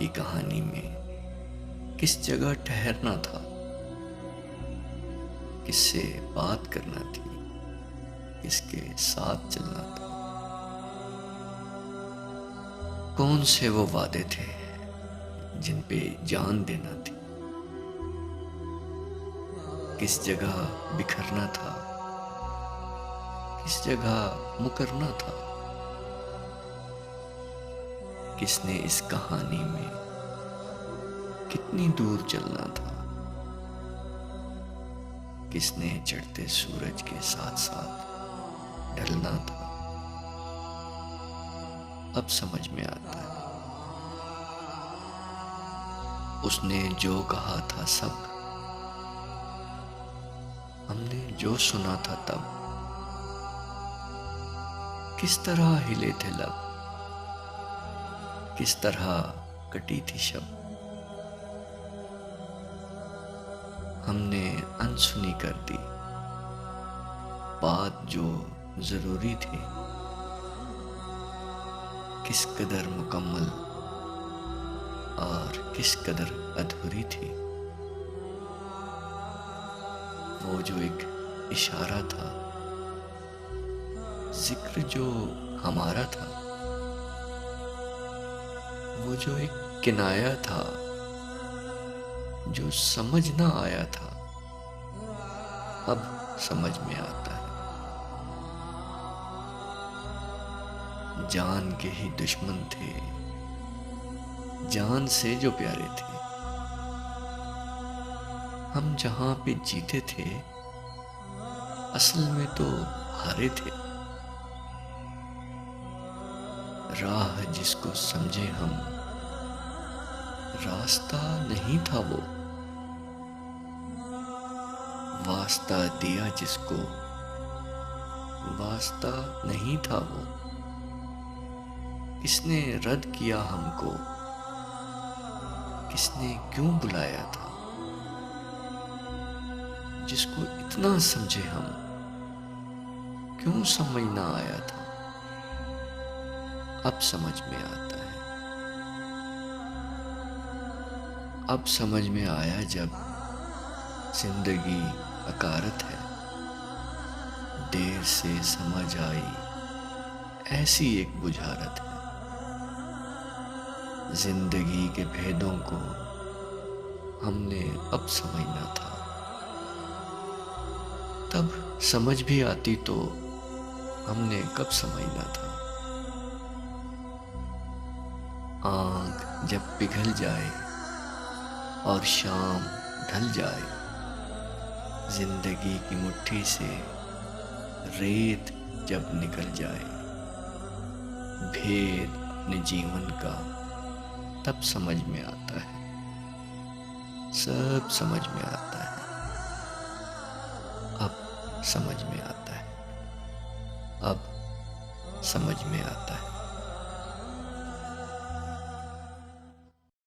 की कहानी में किस जगह ठहरना था, किससे बात करना थी, किसके साथ चलना था। कौन से वो वादे थे जिन पे जान देना थी, किस जगह बिखरना था, किस जगह मुकरना था। किसने इस कहानी में कितनी दूर चलना था, किसने चढ़ते सूरज के साथ साथ ढलना था। अब समझ में आता है, उसने जो कहा था सब, हमने जो सुना था तब, किस तरह हिले थे लब, किस तरह कटी थी शब। हमने अनसुनी कर दी बात जो जरूरी थी, किस कदर मुकम्मल और किस कदर अधूरी थी। वो जो एक इशारा था, जिक्र जो हमारा था, वो जो एक किनाया था जो समझ ना आया था, अब समझ में आता है। जान के ही दुश्मन थे, जान से जो प्यारे थे। हम जहां पे जीते थे, असल में तो हारे थे। राह जिसको समझे हम, रास्ता नहीं था वो। वास्ता दिया जिसको, वास्ता नहीं था वो। किसने रद्द किया हमको, किसने क्यों बुलाया था। जिसको इतना समझे हम, क्यों समझ ना आया था। अब समझ में आता है। अब समझ में आया जब जिंदगी अकारत है, देर से समझ आई ऐसी एक बुझारत है। जिंदगी के भेदों को हमने अब समझना था। तब समझ भी आती तो हमने कब समझना था। आंख जब पिघल जाए और शाम ढल जाए, जिंदगी की मुट्ठी से रेत जब निकल जाए, भेद अपने जीवन का तब समझ में आता है। सब समझ में आता है। अब समझ में आता है। अब समझ में आता है।